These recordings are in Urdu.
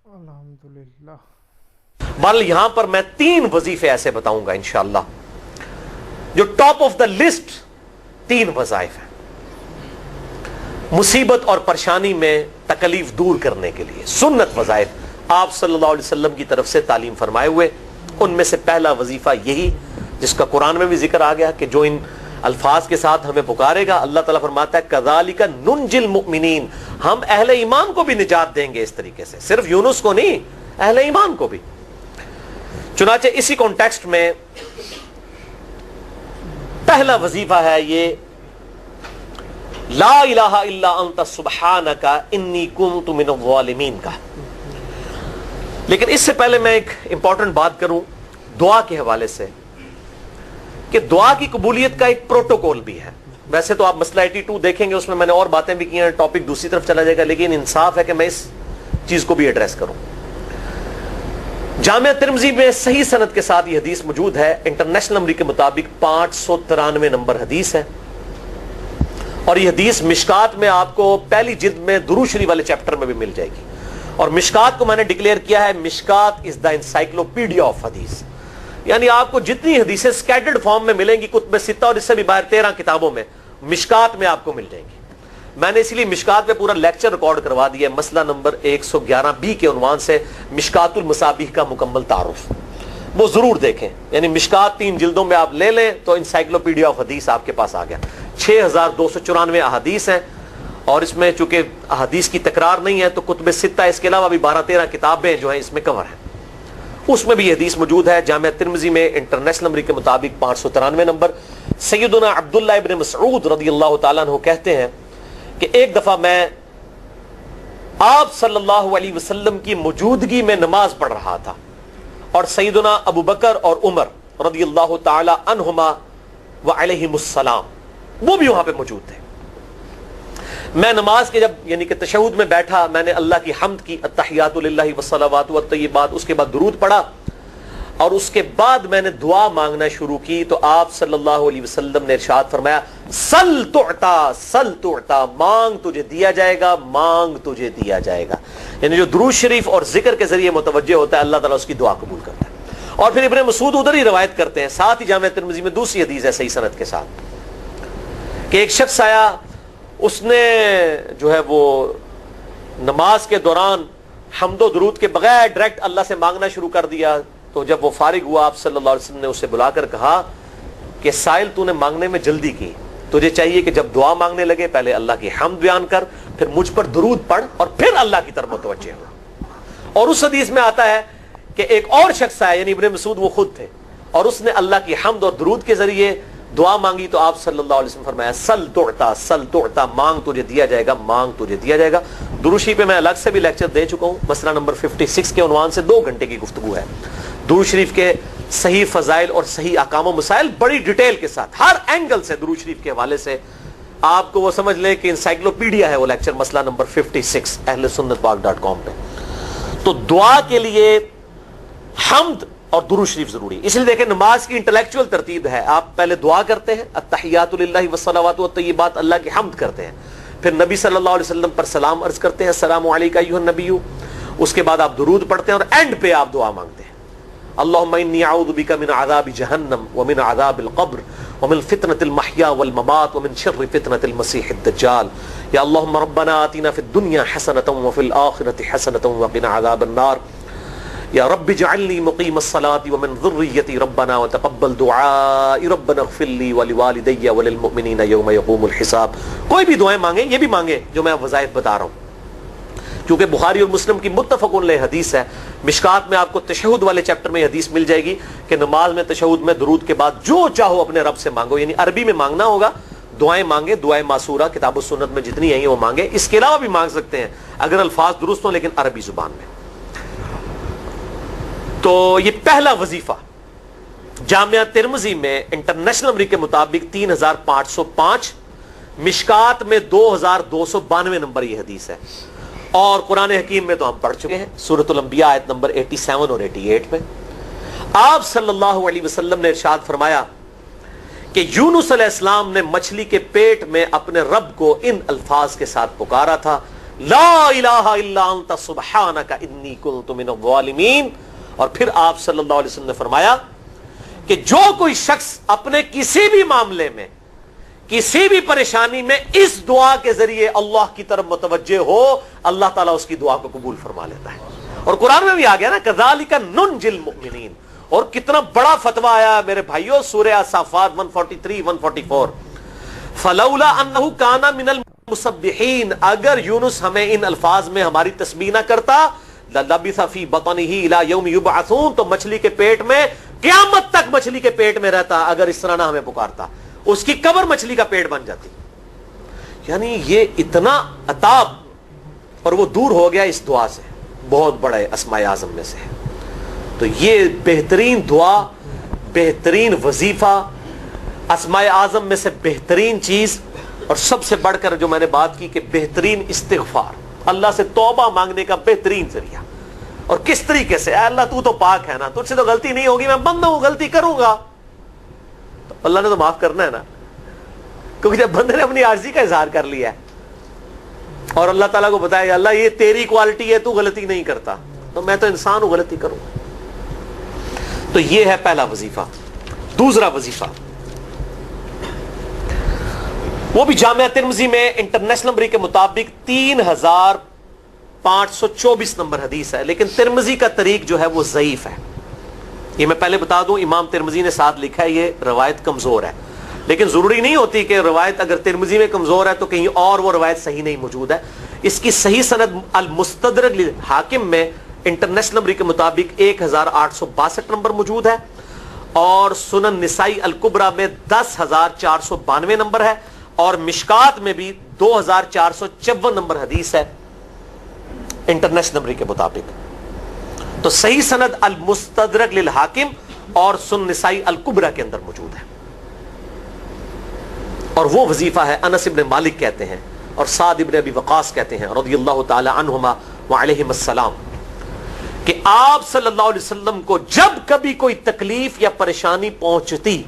الحمدللہ. بہرحال یہاں پر میں 3 وظیفے ایسے بتاؤں گا انشاءاللہ جو ٹاپ آف دا لسٹ 3 وظائف ہیں مصیبت اور پریشانی میں تکلیف دور کرنے کے لیے، سنت وظائف آپ صلی اللہ علیہ وسلم کی طرف سے تعلیم فرمائے ہوئے. ان میں سے پہلا وظیفہ یہی جس کا قرآن میں بھی ذکر آ گیا کہ جو ان الفاظ کے ساتھ ہمیں پکارے گا، اللہ تعالیٰ فرماتا ہے کذالک ننجی المؤمنین، ہم اہل ایمان کو بھی نجات دیں گے اس طریقے سے، صرف یونس کو نہیں، اہل ایمان کو بھی. چنانچہ اسی کانٹیکسٹ میں پہلا وظیفہ ہے یہ لا الہ الا انت سبحانک انی کنت من الظالمین کا. لیکن اس سے پہلے میں ایک امپورٹنٹ بات کروں دعا کے حوالے سے کہ دعا کی قبولیت کا ایک پروٹوکول بھی ہے. ویسے تو آپ مسئلہ 82 دیکھیں گے، اس میں نے اور باتیں بھی کی ہیں، ٹاپک دوسری طرف چلا جائے گا، لیکن انصاف ہے کہ میں اس چیز کو بھی ایڈریس کروں. جامعہ ترمذی میں صحیح سند کے ساتھ یہ حدیث موجود ہے، انٹرنیشنل نمبر کے مطابق 593 نمبر حدیث ہے، اور یہ حدیث مشکات میں آپ کو پہلی جلد میں درود شریف والے چیپٹر میں بھی مل جائے گی. اور مشکات کو میں نے ڈکلیئر کیا ہے مشکات از دا انسائکلوپیڈیا آف حدیث، یعنی آپ کو جتنی حدیثیں اسکیٹرڈ فارم میں ملیں گی کتب ستہ اور اس سے بھی باہر 13 کتابوں میں، مشکات میں آپ کو مل جائیں گی. میں نے اسی لیے مشکات پہ پورا لیکچر ریکارڈ کروا دیا ہے، مسئلہ نمبر 111B کے عنوان سے مشکات المصابیح کا مکمل تعارف، وہ ضرور دیکھیں. یعنی مشکات 3 جلدوں میں آپ لے لیں تو انسائکلوپیڈیا آف حدیث آپ کے پاس آ گیا. 6294 احادیث ہیں، اور اس میں چونکہ احادیث کی تکرار نہیں ہے تو کتب ستہ اس کے علاوہ بھی 12-13 کتابیں جو ہیں اس میں کور ہیں، اس میں بھی یہ حدیث موجود ہے. جامعہ ترمذی میں انٹرنیشنل نمبر کے مطابق 593 نمبر. سیدنا عبداللہ ابن مسعود رضی اللہ تعالیٰ عنہ کہتے ہیں کہ ایک دفعہ میں آپ صلی اللہ علیہ وسلم کی موجودگی میں نماز پڑھ رہا تھا، اور سیدنا ابو بکر اور عمر رضی اللہ تعالی عنہما وعلیہم السلام وہ بھی وہاں پہ موجود تھے. میں نماز کے جب یعنی کہ تشہد میں بیٹھا، میں نے اللہ کی حمد کی، التحیات للہ والصلوات والطیبات، اس کے بعد درود پڑھا، اور اس کے بعد میں نے دعا مانگنا شروع کی تو آپ صلی اللہ علیہ وسلم نے ارشاد فرمایا سل تعطا سل تعطا، مانگ تجھے دیا جائے گا، مانگ تجھے دیا جائے گا. یعنی جو درود شریف اور ذکر کے ذریعے متوجہ ہوتا ہے اللہ تعالیٰ اس کی دعا قبول کرتا ہے. اور پھر ابن مسعود ادھر ہی روایت کرتے ہیں، ساتھ ہی جامعہ ترمذی میں دوسری حدیث ہے صحیح سند کے ساتھ کہ ایک شخص آیا، اس نے جو ہے وہ نماز کے دوران حمد و درود کے بغیر ڈائریکٹ اللہ سے مانگنا شروع کر دیا. تو جب وہ فارغ ہوا آپ صلی اللہ علیہ وسلم نے اسے بلا کر کہا کہ سائل تو نے مانگنے میں جلدی کی، تجھے چاہیے کہ جب دعا مانگنے لگے پہلے اللہ کی حمد بیان کر، پھر مجھ پر درود پڑھ، اور پھر اللہ کی طرف متوجہ ہو. اور اس حدیث میں آتا ہے کہ ایک اور شخص آیا، یعنی ابن مسعود وہ خود تھے، اور اس نے اللہ کی حمد اور درود کے ذریعے دعا مانگی تو آپ صلی اللہ علیہ وسلم فرمایا سل تعطا سل تعطا، مانگ تجھے دیا جائے گا، مانگ تجھے دیا جائے گا. درود شریف پہ میں الگ سے بھی لیکچر دے چکا ہوں، مسئلہ نمبر 56 کے عنوان سے 2 گھنٹے کی گفتگو ہے. درود شریف کے صحیح فضائل اور صحیح احکام و مسائل بڑی ڈیٹیل کے ساتھ ہر اینگل سے درود شریف کے حوالے سے آپ کو وہ سمجھ لیں کہ انسائکلوپیڈیا ہے وہ لیکچر، مسئلہ نمبر 56 اہل سنت پاک.com پہ. تو دعا کے لیے حمد اور درود شریف ضروری. اس لیے دیکھیں نماز کی انٹلیکچوئل ترتیب ہے، آپ پہلے دعا کرتے ہیں التحیات للہ والصلوات والطیبات، اللہ کی حمد کرتے ہیں، پھر نبی صلی اللہ علیہ وسلم پر سلام عرض کرتے ہیں السلام علیکہ ایھا النبی، اس کے بعد آپ درود پڑھتے ہیں، اور اینڈ پہ آپ دعا مانگتے ہیں اللہم انی اعوذ بک من عذاب جہنم ومن عذاب القبر ومن فتنة المحیا والممات ومن شر فتنة المسیح الدجال، یا اللہم ربنا آتنا فی الدنیا حسنة وفی الآخرة حسنة وقنا عذاب النار، یا رب اجعلنی مقیم الصلاة ومن ذریتی ربنا وتقبل دعائی ربنا اغفر لی ولوالدی وللمؤمنین یوم یقوم الحساب. کوئی بھی دعائیں مانگیں، یہ بھی مانگیں جو میں وظائف بتا رہا ہوں، کیونکہ بخاری اور مسلم کی متفق علیہ حدیث ہے. مشکات میں آپ کو تشہد والے چیپٹر میں حدیث مل جائے گی کہ نماز میں تشہد میں درود کے بعد جو چاہو اپنے رب سے مانگو، یعنی عربی میں مانگنا ہوگا، دعائیں مانگے، دعائیں معصورہ کتاب السنت میں جتنی ہیں وہ مانگے، اس کے علاوہ بھی مانگ سکتے ہیں اگر الفاظ درست ہوں لیکن عربی زبان میں. تو یہ پہلا وظیفہ جامعہ ترمذی میں انٹرنیشنل نمبر کے مطابق 3505، مشکات میں 2292 نمبر یہ حدیث ہے. اور قرآن حکیم میں تو ہم پڑھ چکے ہیں سورۃ الانبیاء آیت نمبر 87 اور 88 میں آپ صلی اللہ علیہ وسلم نے ارشاد فرمایا کہ یونس علیہ السلام نے مچھلی کے پیٹ میں اپنے رب کو ان الفاظ کے ساتھ پکارا تھا لا الہ الا انت سبحانک انی کنت من الظالمین. اور پھر آپ صلی اللہ علیہ وسلم نے فرمایا کہ جو کوئی شخص اپنے کسی بھی معاملے میں کسی بھی پریشانی میں اس دعا کے ذریعے اللہ کی طرف متوجہ ہو, اللہ تعالیٰ اس کی دعا کو قبول فرما لیتا ہے. اور قرآن میں بھی آ گیا نا کذالک ننجی المؤمنین. اور کتنا بڑا فتویٰ آیا میرے بھائیوں, سورہ الصافات 143 144, فلولا انہ کان من المسبحین, اگر یونس ہمیں ان الفاظ میں ہماری تسبیح نہ کرتا, للبث فی بطنہ الی یوم یبعثون, تو مچھلی کے پیٹ میں قیامت تک مچھلی کے پیٹ میں رہتا اگر اس طرح نہ ہمیں پکارتا, اس کی قبر مچھلی کا پیٹ بن جاتی. یعنی یہ اتنا عطاب, اور وہ دور ہو گیا اس دعا سے, بہت بڑے اسماء اعظم میں سے ہے. تو یہ بہترین دعا, بہترین وظیفہ, اسماء اعظم میں سے بہترین چیز, اور سب سے بڑھ کر جو میں نے بات کی کہ بہترین استغفار, اللہ سے توبہ مانگنے کا بہترین ذریعہ. اور کس طریقے سے, اے اللہ تو پاک ہے نا, تجھ سے تو غلطی نہیں ہوگی, میں بندہ ہوں غلطی کروں گا, تو اللہ نے تو معاف کرنا ہے نا, کیونکہ جب بندے نے اپنی عاجزی کا اظہار کر لیا ہے اور اللہ تعالیٰ کو بتایا اللہ یہ تیری کوالٹی ہے, تو غلطی نہیں کرتا, تو میں تو انسان ہوں غلطی کروں گا. تو یہ ہے پہلا وظیفہ. دوسرا وظیفہ وہ بھی جامعہ ترمذی میں انٹرنیشنل نمبر کے مطابق 3524 نمبر حدیث ہے, لیکن ترمذی کا طریق جو ہے وہ ضعیف ہے. یہ میں پہلے بتا دوں, امام ترمذی نے ساتھ لکھا ہے یہ روایت کمزور ہے, لیکن ضروری نہیں ہوتی کہ روایت اگر ترمذی میں کمزور ہے تو کہیں اور وہ روایت صحیح نہیں موجود ہے. اس کی صحیح سند المستدرک للحاکم میں انٹرنیشنل نمبر کے مطابق 1862 نمبر موجود ہے, اور سنن نسائی الکبریٰ میں 10492 نمبر ہے, اور مشکات میں بھی 2454 نمبر حدیث ہے انٹرنیشنل نمبر کے مطابق. تو صحیح سند المستدرک للحاکم اور سنن نسائی الکبریٰ کے اندر موجود ہے. اور وہ وظیفہ ہے انس ابن مالک کہتے ہیں اور سعد ابن ابی وقاص کہتے ہیں رضی اللہ تعالی عنہما وعلیہم السلام, کہ آپ صلی اللہ علیہ وسلم کو جب کبھی کوئی تکلیف یا پریشانی پہنچتی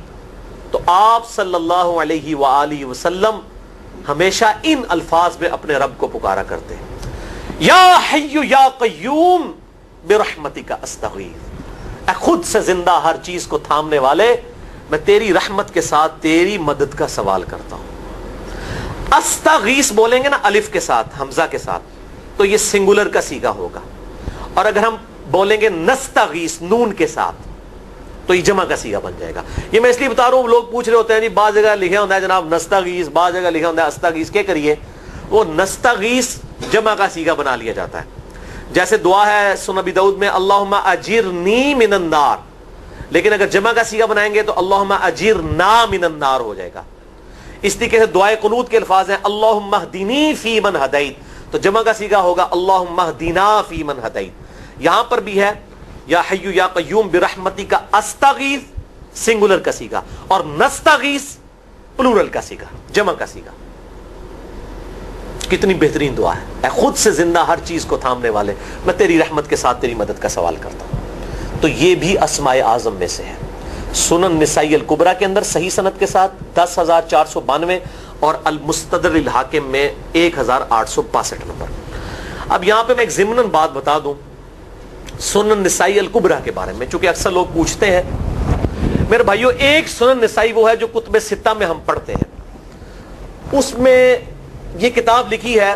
تو آپ صلی اللہ علیہ وآلہ وسلم ہمیشہ ان الفاظ میں اپنے رب کو پکارا کرتے ہیں, یا حی یا قیوم برحمتک استغیث, اے خود سے زندہ ہر چیز کو تھامنے والے, میں تیری رحمت کے ساتھ تیری مدد کا سوال کرتا ہوں. استغیث بولیں گے نا الف کے ساتھ, حمزہ کے ساتھ, تو یہ سنگولر کا صیغہ ہوگا, اور اگر ہم بولیں گے نستغیث نون کے ساتھ تو یہ جمع کا صیغہ بن جائے گا. یہ میں اس لیے بتا رہا ہوں, لوگ پوچھ رہے ہوتے ہیں جی بعض جگہ لکھا ہوتا ہے جناب نستغیث, بعض جگہ لکھا ہوتا ہے استغیث, کیا کریے, وہ نستغیث جمع کا صیغہ بنا لیا جاتا ہے. جیسے دعا ہے سنن ابی داؤد میں اللہم اجرنی من النار, لیکن اگر جمع کا صیغہ بنائیں گے تو اللہم اجرنا من النار ہو جائے گا. اس طریقے سے دعائے قنوت کے الفاظ ہیں اللہم اہدنی فی من ہدیت, تو جمع کا صیغہ ہوگا اللہم اہدنا فی من ہدیت. یہاں پر بھی ہے یا حی یا قیوم برحمتک استغیث سنگولر کا صیغہ, اور نستغیث پلورل کا صیغہ, جمع کا صیغہ. کتنی بہترین دعا ہے, اے خود سے زندہ ہر چیز کو تھامنے والے, میں تیری رحمت کے ساتھ تیری مدد کا سوال کرتا ہوں. تو یہ بھی اسماء اعظم میں سے ہے. سنن نسائی الکبریٰ کے اندر صحیح سند کے ساتھ 10492 اور المستدرک للحاکم میں 1862 نمبر. اب یہاں پہ میں ایک ضمناً بات بتا دوں سنن نسائی الکبریٰ کے بارے میں, چونکہ اکثر لوگ پوچھتے ہیں. میرے بھائیو, ایک سنن نسائی وہ ہے جو کتب ستہ میں ہم پڑھتے ہیں, اس میں یہ کتاب لکھی ہے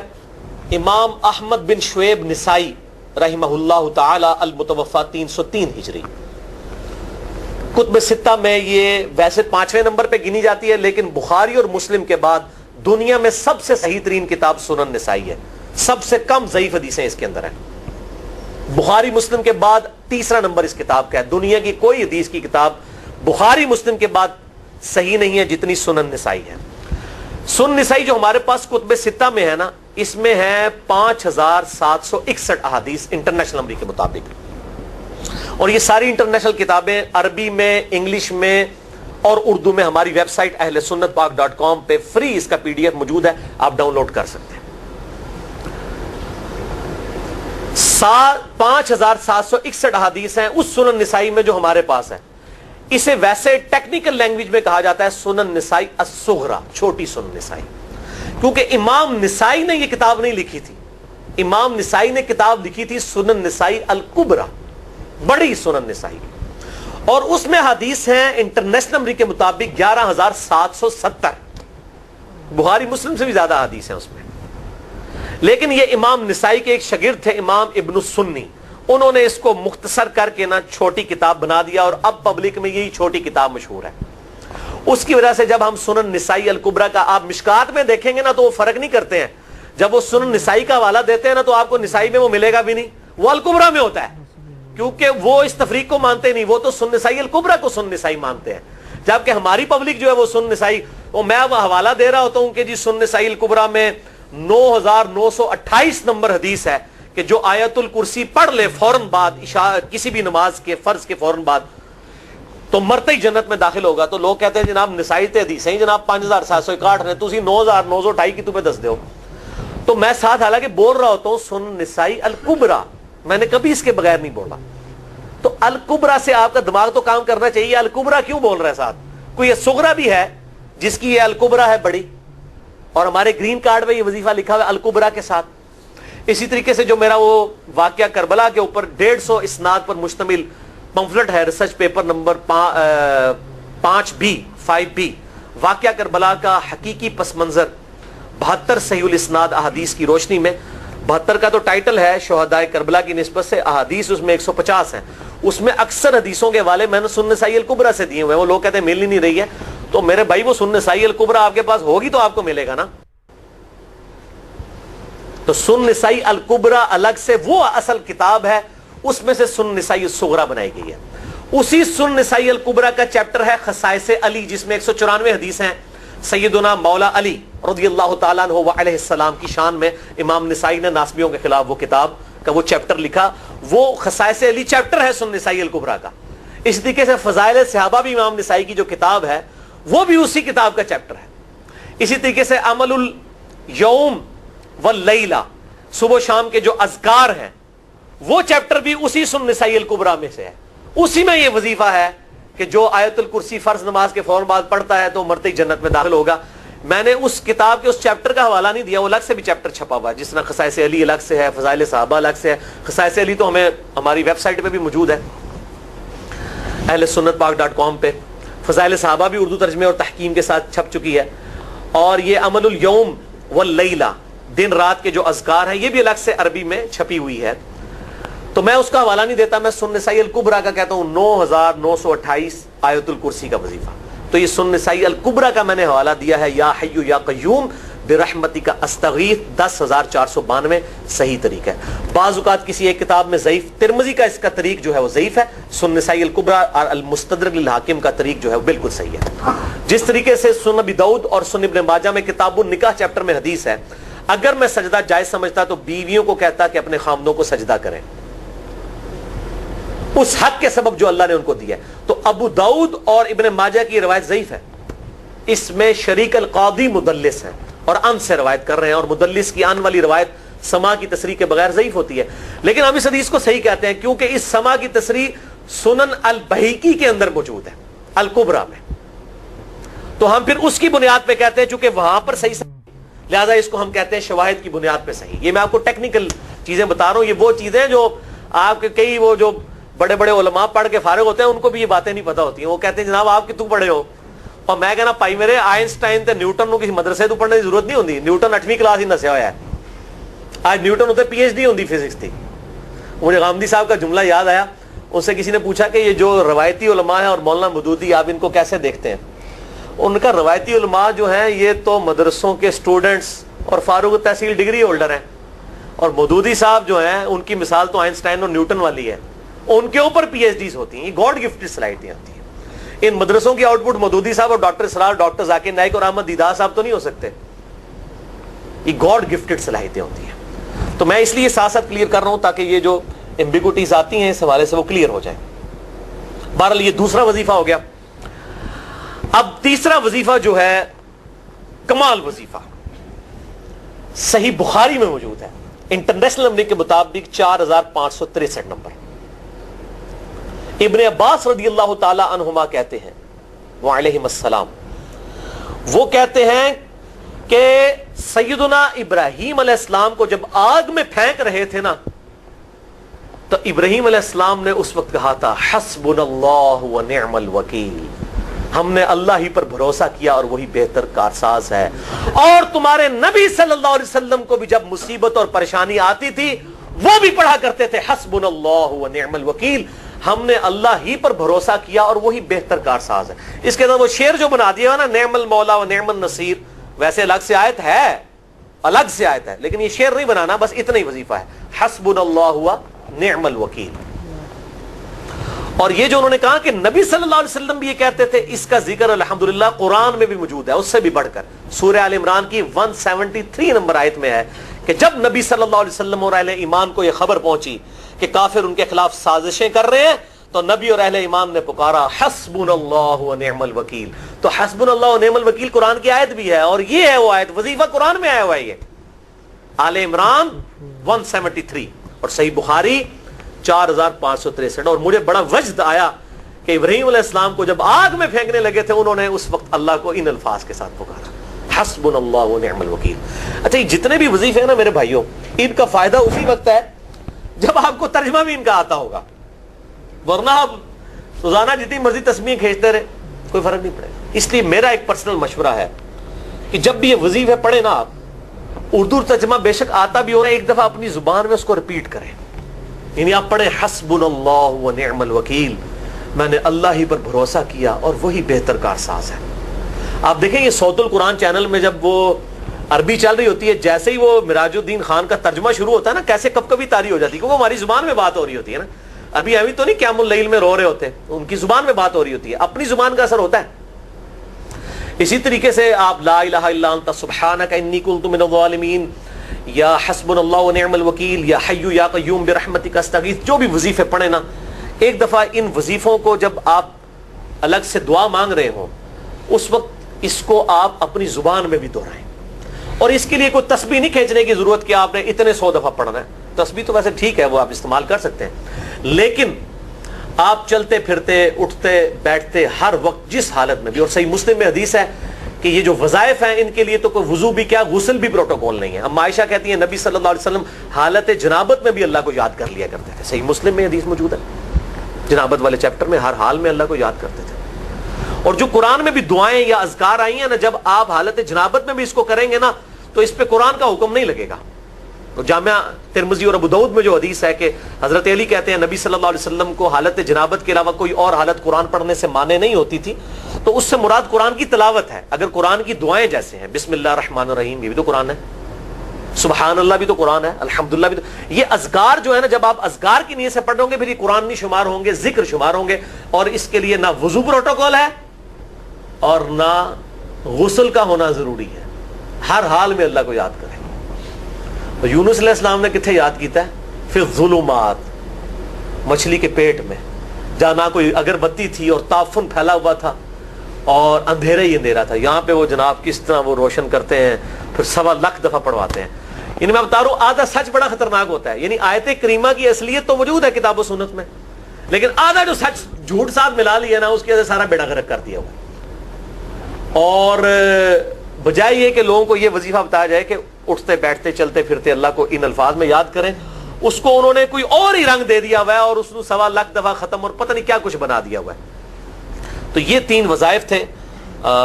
امام احمد بن شعیب نسائی رحمہ اللہ تعالی المتوفی 303 ہجری. کتب ستہ میں یہ ویسے 5ویں نمبر پہ گنی جاتی ہے, لیکن بخاری اور مسلم کے بعد دنیا میں سب سے صحیح ترین کتاب سنن نسائی ہے, سب سے کم ضعیف حدیثیں اس کے اندر ہیں. بخاری مسلم کے بعد تیسرا نمبر اس کتاب کا ہے. دنیا کی کوئی حدیث کی کتاب بخاری مسلم کے بعد صحیح نہیں ہے جتنی سنن نسائی ہے. سنن نسائی جو ہمارے پاس کتب ستہ میں ہے نا, اس میں ہے 5761 احادیث انٹرنیشنل نمبر کے مطابق, اور یہ ساری انٹرنیشنل کتابیں عربی میں, انگلش میں اور اردو میں ہماری ویب سائٹ اہل سنت پاک .com پہ فری اس کا PDF موجود ہے, آپ ڈاؤن لوڈ کر سکتے ہیں. 5761 احادیث ہیں اس سنن نسائی میں جو ہمارے پاس ہے. اسے ویسے ٹیکنیکل لینگویج میں کہا جاتا ہے سنن نسائی الصغریٰ, چھوٹی سنن نسائی, کیونکہ امام نسائی نے یہ کتاب نہیں لکھی تھی, امام نسائی نے کتاب لکھی تھی سنن نسائی الکبریٰ، بڑی سنن نسائی، اور اس میں حدیث ہیں انٹرنیشنل نمبر کے مطابق 11,770، بخاری مسلم سے بھی زیادہ حدیث ہیں اس میں. لیکن یہ امام نسائی کے ایک شاگرد تھے امام ابن السنی، انہوں نے اس کو مختصر کر کے نا چھوٹی کتاب بنا دیا، اور اب پبلک میں یہی چھوٹی کتاب مشہور ہے. اس کی وجہ سے جب ہم سنن نسائی الکبریٰ کا آپ مشکات میں دیکھیں گے نا تو وہ فرق نہیں کرتے ہیں. جب وہ سنن نسائی کا حوالہ دیتے ہیں نا تو آپ کو نسائی میں وہ ملے گا بھی نہیں، وہ الکبریٰ میں ہوتا ہے، کیونکہ وہ اس تفریق کو مانتے نہیں، وہ تو سنن نسائی الکبریٰ کو سنن نسائی مانتے ہیں. جبکہ ہماری پبلک جو ہے وہ سنن نسائی، وہ میں وہ حوالہ دے رہا ہوتا ہوں کہ جی سنن نسائی الکبریٰ میں 9,928 نمبر حدیث ہے کہ جو آیت الکرسی پڑھ لے فوراً بعد کسی بھی نماز کے فرض کے فوراً بعد تو مرتے ہی جنت میں داخل ہوگا. تو لوگ کہتے ہیں جناب نسائی تے حدیثیں جناب 5,761 نے، تسی 9,928 کی تمہیں دس دیو. تو میں ساتھ حالانکہ بول رہا ہوتا ہوں سنن نسائی الکبریٰ، میں نے کبھی اس کے بغیر نہیں بولا. تو الکبریٰ سے آپ کا دماغ تو کام کرنا چاہیے، الکبریٰ کیوں بول رہا ہے ساتھ؟ کوئی یہ صغریٰ بھی ہے جس کی یہ الکبریٰ ہے بڑی، اور ہمارے گرین کارڈ میں یہ وظیفہ لکھا ہوا ہے الکبریٰ کے ساتھ. اسی طریقے سے جو میرا وہ واقعہ کربلا کے اوپر 150 اسناد پر مشتمل پمفلٹ ہے، ریسرچ پیپر نمبر 5B واقعہ کربلا کا حقیقی پس منظر 72 صحیح الاسناد احادیث کی روشنی میں. 72 کا تو ٹائٹل ہے شہدائے کربلا کی نسبت سے، احادیث اس میں 150 ہیں. اس میں اکثر حدیثوں کے حوالے میں نے سنن نسائی الکبریٰ سے دیے ہوئے ہیں. وہ لوگ کہتے ہیں مل ہی نہیں رہی ہے، تو میرے بھائی وہ سنن نسائی الکبریٰ آپ کے پاس ہوگی تو آپ کو ملے گا نا. تو سنن نسائی الکبریٰ الگ سے وہ اصل کتاب ہے، اس میں سے سنن نسائی الصغریٰ بنائی گئی ہے. اسی سنن نسائی الکبریٰ کا چیپٹر ہے خصائص علی، جس میں 194 حدیث ہیں سیدنا مولا علی رضی اللہ تعالیٰ عنہ وعلیہ السلام کی شان میں. امام نسائی نے ناسبیوں کے خلاف وہ کتاب کا وہ چیپٹر لکھا، وہ خصائص علی چیپٹر ہے سنن نسائی الکبریٰ کا. اس طریقے سے فضائل صحابہ بھی امام نسائی کی جو کتاب ہے وہ بھی اسی کتاب کا چیپٹر ہے. اسی طریقے سے عمل الیوم واللیلہ، صبح و شام کے جو اذکار ہیں وہ چیپٹر بھی اسی سنن نسائی الکبریٰ میں سے ہے. اسی میں یہ وظیفہ ہے کہ جو آیت الکرسی فرض نماز کے فوراً بعد پڑھتا ہے تو مرتے ہی جنت میں داخل ہوگا. میں نے اس کتاب کے اس چیپٹر کا حوالہ نہیں دیا، وہ الگ سے بھی چیپٹر چھپا ہوا ہے، جس طرح خصائص علی الگ سے ہے، فضائل صحابہ الگ سے ہے. خصائص علی تو ہمیں ہماری ویب سائٹ پہ بھی موجود ہے اہل سنت پاک.com پہ. فضائل صحابہ بھی اردو ترجمے اور تحکیم کے ساتھ چھپ چکی ہے. اور یہ عمل الیوم واللیلہ، دن رات کے جو اذکار ہیں، یہ بھی الگ سے عربی میں چھپی ہوئی ہے. تو میں اس کا حوالہ نہیں دیتا، میں سنن نسائی الکبریٰ کا کہتا ہوں 9,928 آیت الکرسی کا وظیفہ. تو یہ سنن نسائی الکبریٰ کا میں نے حوالہ دیا ہے یا حی یا قیوم برحمتک استغیث 10,492 صحیح طریقہ ہے. بعض اوقات کسی ایک کتاب میں ضعیف، ترمذی کا اس کا طریق جو ہے وہ ضعیف ہے، سنن نسائی الکبریٰ اور المستدرک للحاکم کا طریق جو ہے وہ بالکل صحیح ہے. جس طریقے سے سنن ابی داؤد اور سنن ابن ماجہ میں کتاب النکاح چیپٹر میں حدیث ہے، اگر میں سجدہ جائز سمجھتا تو بیویوں کو کہتا کہ اپنے خامدوں کو سجدہ کریں اس حق کے سبب جو اللہ نے ان کو دیا ہے. تو ابو داؤد اور ابن ماجہ کی روایت ضعیف ہے، اس میں شریک القاضی مدلس ہے اور ان سے روایت کر رہے ہیں، اور مدلس کی ان والی روایت سما کی تصریح کے بغیر ضعیف ہوتی ہے. لیکن ہم اس حدیث کو صحیح کہتے ہیں کیونکہ اس سما کی تصریح سنن البہیقی کے اندر موجود ہے الکبریٰ میں. تو ہم پھر اس کی بنیاد پہ کہتے ہیں چونکہ وہاں پر صحیح لہذا اس کو ہم کہتے ہیں شواہد کی بنیاد پہ صحیح. یہ میں آپ کو ٹیکنیکل چیزیں بتا رہا ہوں، یہ وہ چیزیں جو آپ کے کئی وہ جو بڑے بڑے علماء پڑھ کے فارغ ہوتے ہیں ان کو بھی یہ باتیں نہیں پتہ ہوتی ہیں. وہ کہتے ہیں جناب آپ کتوں پڑھے ہو، اور میں کہنا پائی میرے آئنسٹائن تے نیوٹن کو کسی مدرسے تو پڑھنے کی ضرورت نہیں ہوتی. نیوٹن 8ویں کلاس ہی نسیا ہوا ہے، آج نیوٹن ہوتے PhD ہوتی فزکس تھی. مجھے غامدی صاحب کا جملہ یاد آیا، ان سے کسی نے پوچھا کہ یہ جو روایتی علماء ہیں اور مولانا مودودی آپ ان کو کیسے دیکھتے ہیں؟ ان کا روایتی علماء جو ہیں یہ تو مدرسوں کے اسٹوڈنٹس اور فاروق تحصیل ڈگری ہولڈر ہیں، اور مودودی صاحب جو ہیں ان کی مثال تو آئنسٹائن اور نیوٹن والی ہے، ان کے اوپر PhDs ہوتی ہیں. یہ گاڈ گفٹڈ صلاحیتیں ہوتی ہیں. ان مدرسوں کی آؤٹ پٹ مودودی صاحب اور ڈاکٹر اسرار، ڈاکٹر ذاکر نائک اور احمد دیدار صاحب تو نہیں ہو سکتے. یہ گاڈ گفٹڈ صلاحیتیں ہوتی ہیں. تو میں اس لیے ساتھ ساتھ کلیئر کر رہا ہوں تاکہ یہ جو ایمبیگوٹیز آتی ہیں اس حوالے سے وہ کلیئر ہو جائیں. بہرحال یہ دوسرا وظیفہ ہو گیا. اب تیسرا وظیفہ جو ہے کمال وظیفہ، صحیح بخاری میں موجود ہے، انٹرنیشنل نمبر کے مطابق 4,563 نمبر. ابن عباس رضی اللہ تعالی عنہما کہتے ہیں وعلیہم السلام، وہ کہتے ہیں کہ سیدنا ابراہیم علیہ السلام کو جب آگ میں پھینک رہے تھے نا، تو ابراہیم علیہ السلام نے اس وقت کہا تھا حسبنا اللہ و نعم الوکیل، ہم نے اللہ ہی پر بھروسہ کیا اور وہی بہتر کارساز ہے۔ اور تمہارے نبی صلی اللہ علیہ وسلم کو بھی جب مصیبت اور پریشانی آتی تھی وہ بھی پڑھا کرتے تھے حسبنا اللہ و نعم الوکیل، ہم نے اللہ ہی پر بھروسہ کیا اور وہی بہتر کارساز ہے۔ اس کے اندر وہ شعر جو بنا دیا نا، نعم المولا و نعم النصیر، ویسے الگ سے آیت ہے، الگ سے آیت ہے، لیکن یہ شعر نہیں بنانا، بس اتنا ہی وظیفہ ہے، حسبنا اللہ و نعم الوکیل۔ اور یہ جو انہوں نے کہا کہ نبی صلی اللہ علیہ وسلم بھی یہ کہتے تھے، اس کا ذکر الحمدللہ قرآن میں بھی موجود ہے، اس سے بھی بڑھ کر سورہ آل عمران کی 173 نمبر آیت میں ہے کہ جب نبی صلی اللہ علیہ وسلم اور اہل ایمان کو یہ خبر پہنچی کہ کافر ان کے خلاف سازشیں کر رہے ہیں، تو نبی اور اہل ایمان نے پکارا حسبنا اللہ و نعم الوکیل۔ تو حسبنا اللہ و نعم الوکیل قرآن کی آیت بھی ہے، اور یہ ہے وہ آیت، وظیفہ قرآن میں آیا ہوا ہے یہ، آل عمران 173 اور صحیح بخاری 4563۔ اور مجھے بڑا وجد آیا کہ ابراہیم علیہ السلام کو جب آگ میں پھینکنے لگے تھے، انہوں نے اس وقت اللہ کو ان الفاظ کے ساتھ پکارا حسبنا اللہ و نعم الوکیل۔ اچھا، یہ جتنے بھی وظیفے ہیں نا میرے بھائیوں، ان کا فائدہ اسی وقت ہے جب آپ کو ترجمہ بھی ان کا آتا ہوگا، ورنہ آپ روزانہ جتنی مرضی تسبیح کھینچتے رہے کوئی فرق نہیں پڑے گا۔ اس لیے میرا ایک پرسنل مشورہ ہے کہ جب بھی یہ وظیفے پڑھیں نا آپ، اردو ترجمہ بے شک آتا بھی ہو رہا ہے، ایک دفعہ اپنی زبان میں اس کو ریپیٹ کریں، یعنی آپ پڑھیں حسبنا اللہ و نعم الوکیل، میں نے اللہ ہی پر بھروسہ کیا اور وہی بہتر کارساز ہے۔ آپ دیکھیں یہ صوت القرآن چینل میں جب وہ عربی چل رہی ہوتی ہے، جیسے ہی وہ مراج الدین خان کا ترجمہ شروع ہوتا ہے نا، کیسے کب کبھی تاری ہو جاتی ہے، کیونکہ وہ ہماری زبان میں بات ہو رہی ہوتی ہے نا، ابھی تو نہیں قیام اللیل میں رو رہے ہوتے، ان کی زبان میں بات ہو رہی ہوتی ہے، اپنی زبان کا اثر ہوتا ہے۔ اسی طریقے سے آپ لا الہ الا انت سبحانک انی کنت من الظالمین، یا حسبنا اللہ و نعم الوکیل، یا حی یا قیوم برحمتک استغیث، جو بھی وظیفے پڑھیں نا، ایک دفعہ ان وظیفوں کو جب آپ الگ سے دعا مانگ رہے ہوں، اس وقت اس کو آپ اپنی زبان میں بھی دہرائیں۔ اور اس کے لیے کوئی تسبیح نہیں کھینچنے کی ضرورت کہ آپ نے اتنے 100 دفعہ پڑھنا ہے، تسبیح تو ویسے ٹھیک ہے، وہ آپ استعمال کر سکتے ہیں، لیکن آپ چلتے پھرتے اٹھتے بیٹھتے ہر وقت جس حالت میں بھی، اور صحیح مسلم میں حدیث ہے کہ یہ جو وظائف ہیں ان کے لیے تو کوئی وضو بھی کیا، غسل بھی پروٹوکول نہیں ہے۔ اب عائشہ کہتی ہیں نبی صلی اللہ علیہ وسلم حالت جنابت میں بھی اللہ کو یاد کر لیا کرتے تھے، صحیح مسلم میں حدیث موجود ہے، جنابت والے چیپٹر میں ہر حال میں اللہ کو یاد کرتے تھے۔ اور جو قرآن میں بھی دعائیں یا اذکار آئی ہیں نا، جب آپ حالت جنابت میں بھی اس کو کریں گے نا، تو اس پہ قرآن کا حکم نہیں لگے گا۔ تو جامعہ ترمذی اور ابو داؤد میں جو حدیث ہے کہ حضرت علی کہتے ہیں نبی صلی اللہ علیہ وسلم کو حالت جنابت کے علاوہ کوئی اور حالت قرآن پڑھنے سے مانے نہیں ہوتی تھی، تو اس سے مراد قرآن کی تلاوت ہے۔ اگر قرآن کی دعائیں جیسے ہیں بسم اللہ الرحمن الرحیم، یہ بھی تو قرآن ہے، سبحان اللہ بھی تو قرآن ہے، الحمدللہ بھی تو، یہ اذکار جو ہے نا، جب آپ اذکار کی نیت سے پڑھ رہے ہوں گے پھر یہ قرآن نہیں شمار ہوں گے، ذکر شمار ہوں گے، اور اس کے لیے نہ وضو پروٹوکول ہے اور نہ غسل کا ہونا ضروری ہے، ہر حال میں اللہ کو یاد کریں۔ تو یونس علیہ السلام نے کتنے یاد کیتا ہے؟ فی الظلمات، مچھلی کے پیٹ میں، جہاں نہ کوئی اگربتی تھی اور تعفن پھیلا ہوا تھا اور اندھیرا ہی اندھیرا تھا، یہاں پہ وہ جناب کس طرح وہ روشن کرتے ہیں، پھر 1.25 لاکھ دفعہ پڑھواتے ہیں۔ یعنی میں بتا رہا ہوں آدھا سچ بڑا خطرناک ہوتا ہے، یعنی آیت کریمہ کی اصلیت تو موجود ہے کتاب و سنت میں، لیکن آدھا جو سچ جھوٹ ساتھ ملا لیا نا، اس کی وجہ سے سارا بیڑا غرق کر دیا ہوا۔ اور بجائے یہ کہ لوگوں کو یہ وظیفہ بتایا جائے کہ اٹھتے بیٹھتے چلتے پھرتے اللہ کو ان الفاظ میں یاد کریں، اس کو انہوں نے کوئی اور ہی رنگ دے دیا ہوا ہے، اور اس کو 1.25 لاکھ دفعہ ختم اور پتہ نہیں کیا کچھ بنا دیا ہوا ہے۔ تو یہ 3 وظائف تھے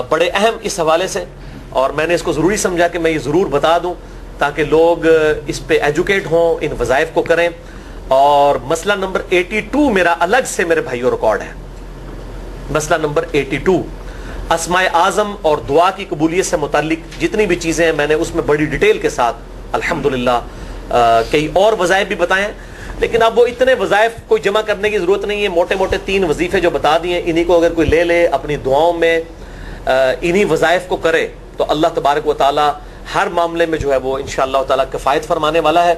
بڑے اہم اس حوالے سے، اور میں نے اس کو ضروری سمجھا کہ میں یہ ضرور بتا دوں تاکہ لوگ اس پہ ایجوکیٹ ہوں، ان وظائف کو کریں۔ اور مسئلہ نمبر 82 میرا الگ سے میرے بھائیوں ریکارڈ ہے، مسئلہ نمبر 82 اسماء اعظم اور دعا کی قبولیت سے متعلق جتنی بھی چیزیں ہیں میں نے اس میں بڑی ڈیٹیل کے ساتھ الحمدللہ کئی اور وظائف بھی بتائے ہیں، لیکن اب وہ اتنے وظائف کوئی جمع کرنے کی ضرورت نہیں ہے، موٹے موٹے 3 وظیفے جو بتا دیے انہی کو اگر کوئی لے لے اپنی دعاؤں میں انہی وظائف کو کرے تو اللہ تبارک و تعالی ہر معاملے میں جو ہے وہ انشاءاللہ تعالی کفایت فرمانے والا ہے۔